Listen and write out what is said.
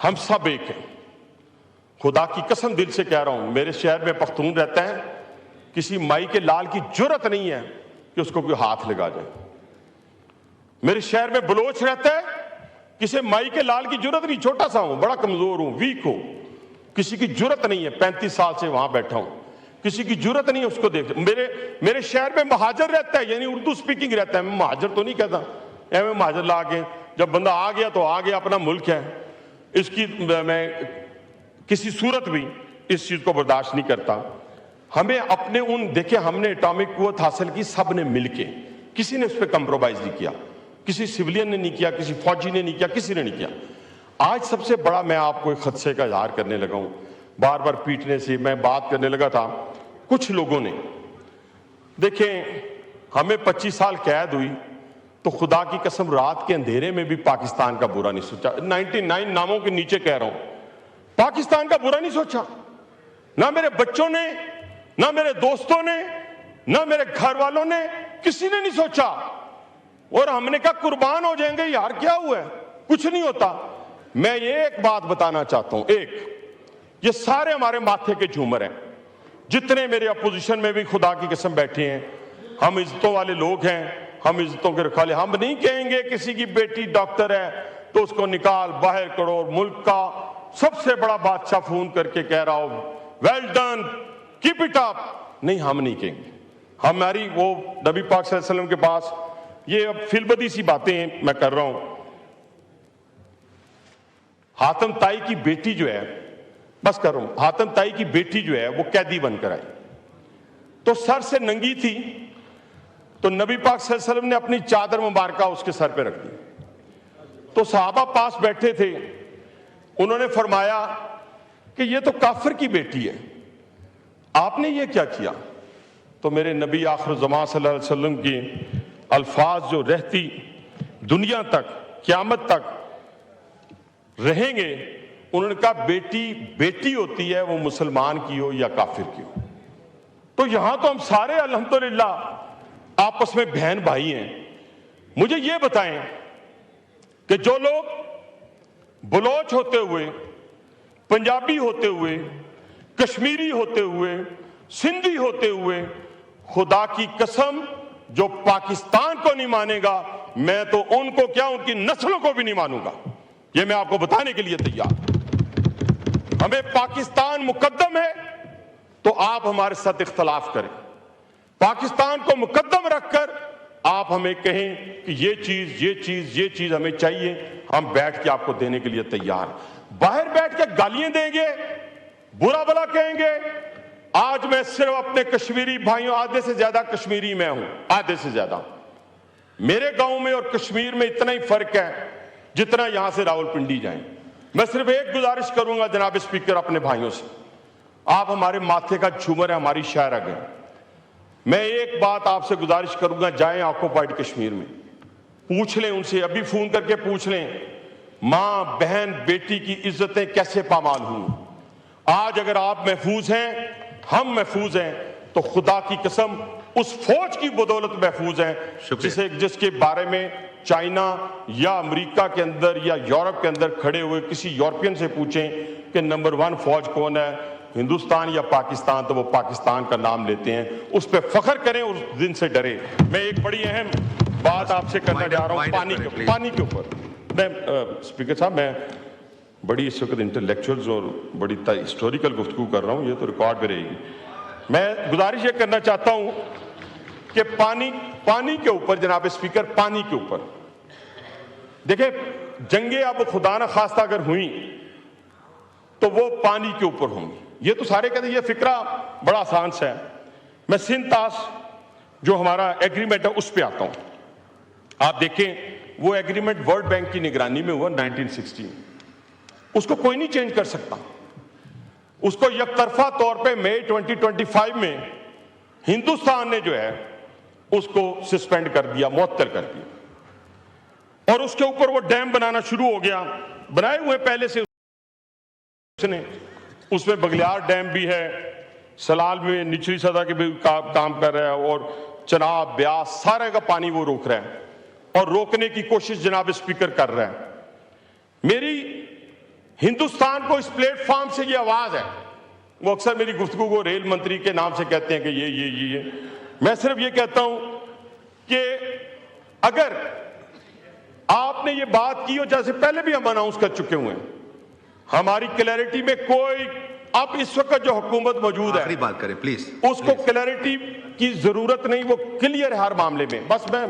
ہم سب ایک ہیں. خدا کی قسم دل سے کہہ رہا ہوں, میرے شہر میں پختون رہتا ہے, کسی مائی کے لال کی جرت نہیں ہے کہ اس کو کوئی ہاتھ لگا جائے. میرے شہر میں بلوچ رہتا ہے, کسی مائی کے لال کی جرت نہیں, چھوٹا سا ہوں, بڑا کمزور ہوں, ویک ہوں, کسی کی جرت نہیں ہے, 35 سال سے وہاں بیٹھا ہوں, کسی کی جرت نہیں ہے اس کو دیکھ. میرے شہر میں مہاجر رہتا ہے, یعنی اردو سپیکنگ رہتا ہے. میں مہاجر تو نہیں کہتا, میں مہاجر لا کے, جب بندہ آ گیا تو آ گیا, اپنا ملک ہے, اس کی میں کسی صورت بھی اس چیز کو برداشت نہیں کرتا. ہمیں اپنے دیکھیں, ہم نے اٹامک قوت حاصل کی سب نے مل کے, کسی نے اس پہ کمپرومائز نہیں کیا, کسی سویلین نے نہیں کیا, کسی فوجی نے نہیں کیا, کسی نے نہیں کیا. آج سب سے بڑا میں آپ کو ایک خدشے کا اظہار کرنے لگا ہوں, بار بار پیٹنے سے میں بات کرنے لگا تھا. کچھ لوگوں نے, دیکھیں ہمیں 25 سال قید ہوئی تو خدا کی قسم رات کے اندھیرے میں بھی پاکستان کا برا نہیں سوچا. 99 ناموں کے نیچے کہہ رہا ہوں, پاکستان کا برا نہیں سوچا. نہ میرے بچوں نے, نہ میرے دوستوں نے, نہ میرے گھر والوں نے, کسی نے نہیں سوچا. اور ہم نے کہا قربان ہو جائیں گے یار, کیا ہوا ہے, کچھ نہیں ہوتا. میں یہ ایک بات بتانا چاہتا ہوں, ایک یہ سارے ہمارے ماتھے کے جھومر ہیں, جتنے میرے اپوزیشن میں بھی خدا کی قسم بیٹھے ہیں, ہم عزتوں والے لوگ ہیں, ہم عزتوں کے رکھوالے. ہم نہیں کہیں گے کسی کی بیٹی ڈاکٹر ہے تو اس کو نکال باہر کرو, ملک کا سب سے بڑا بادشاہ فون کر کے کہہ رہا ہو well done keep it up, نہیں, ہم نہیں کہیں گے. ہماری وہ نبی پاک صلی اللہ علیہ وسلم کے پاس, یہ اب فلبدی سی باتیں میں کر رہا ہوں. حاتم طائی کی بیٹی جو ہے, بس کر رہا ہوں, حاتم طائی کی بیٹی جو ہے وہ قیدی بن کر آئی تو سر سے ننگی تھی, تو نبی پاک صلی اللہ علیہ وسلم نے اپنی چادر مبارکہ اس کے سر پہ رکھ دی. تو صحابہ پاس بیٹھے تھے, انہوں نے فرمایا کہ یہ تو کافر کی بیٹی ہے, آپ نے یہ کیا کیا؟ تو میرے نبی آخر الزمان صلی اللہ علیہ وسلم کی الفاظ جو رہتی دنیا تک, قیامت تک رہیں گے, انہوں نے کہا بیٹی بیٹی ہوتی ہے, وہ مسلمان کی ہو یا کافر کی ہو. تو یہاں تو ہم سارے الحمدللہ آپس میں بہن بھائی ہیں. مجھے یہ بتائیں کہ جو لوگ بلوچ ہوتے ہوئے, پنجابی ہوتے ہوئے, کشمیری ہوتے ہوئے, سندھی ہوتے ہوئے, خدا کی قسم جو پاکستان کو نہیں مانے گا, میں تو ان کو کیا, ان کی نسلوں کو بھی نہیں مانوں گا. یہ میں آپ کو بتانے کے لیے تیار. ہمیں پاکستان مقدم ہے تو آپ ہمارے ساتھ اختلاف کریں. پاکستان کو مقدم رکھ کر آپ ہمیں کہیں کہ یہ چیز ہمیں چاہیے, ہم بیٹھ کے آپ کو دینے کے لیے تیار. باہر بیٹھ کے گالیاں دیں گے, برا بلا کہیں گے. آج میں صرف اپنے کشمیری بھائیوں, آدھے سے زیادہ کشمیری میں ہوں, آدھے سے زیادہ. میرے گاؤں میں اور کشمیر میں اتنا ہی فرق ہے جتنا یہاں سے راولپنڈی جائیں. میں صرف ایک گزارش کروں گا جناب اسپیکر اپنے بھائیوں سے, آپ ہمارے ماتھے کا جھومر ہے, ہماری شاعر گئے. میں ایک بات آپ سے گزارش کروں گا, جائیں آکوپائیڈ کشمیر میں, پوچھ لیں ان سے, ابھی فون کر کے پوچھ لیں ماں بہن بیٹی کی عزتیں کیسے پامال ہوئی. آج اگر آپ محفوظ ہیں, ہم محفوظ ہیں, تو خدا کی قسم اس فوج کی بدولت محفوظ ہیں جس کے بارے میں چائنا یا امریکہ کے اندر یا یورپ کے اندر کھڑے ہوئے کسی یورپین سے پوچھیں کہ نمبر 1 فوج کون ہے, ہندوستان یا پاکستان, تو وہ پاکستان کا نام لیتے ہیں. اس پہ فخر کریں, اس دن سے ڈرے. میں ایک بڑی اہم بات آپ سے کرنا چاہ رہا ہوں پانی کے اوپر. میں اسپیکر صاحب, میں بڑی اس وقت انٹلیکچوئلز اور بڑی ہسٹوریکل گفتگو کر رہا ہوں, یہ تو ریکارڈ پہ رہے گی. میں گزارش یہ کرنا چاہتا ہوں کہ پانی کے اوپر, جناب اسپیکر, پانی کے اوپر دیکھیں, جنگیں اب خدا نہ خواستہ اگر ہوئیں تو وہ پانی کے اوپر ہوں گی. یہ تو سارے کہتے ہیں یہ فکرہ بڑا آسان سا ہے. میں سندھ تاس جو ہمارا ایگریمنٹ ہے اس پہ آتا ہوں. آپ دیکھیں وہ ایگریمنٹ ورلڈ بینک کی نگرانی میں ہوا 1960 میں. اس کو کوئی نہیں چینج کر سکتا. اس کو یک طرفہ طور پہ مئی 2025 میں ہندوستان نے جو ہے اس کو سسپینڈ کر دیا, معطل کر دیا, اور اس کے اوپر وہ ڈیم بنانا شروع ہو گیا. بنائے ہوئے پہلے سے اس میں بگلیار ڈیم بھی ہے, سلال میں نچلی سطح کے بھی کام کر رہا ہے, اور چناب بیاس سارے کا پانی وہ روک رہا ہے, اور روکنے کی کوشش جناب اسپیکر کر رہا ہے. میری ہندوستان کو اس پلیٹ فارم سے یہ آواز ہے. وہ اکثر میری گفتگو کو ریل منتری کے نام سے کہتے ہیں کہ یہ میں صرف یہ کہتا ہوں کہ اگر آپ نے یہ بات کی ہو، جیسے پہلے بھی ہم اناؤنس کر چکے ہوئے ہیں، ہماری کلیئرٹی میں کوئی، اب اس وقت جو حکومت موجود ہے، آخری بات کریں پلیز، اس کو کلیئرٹی کی ضرورت نہیں، وہ کلیئر ہے ہر معاملے میں. بس میں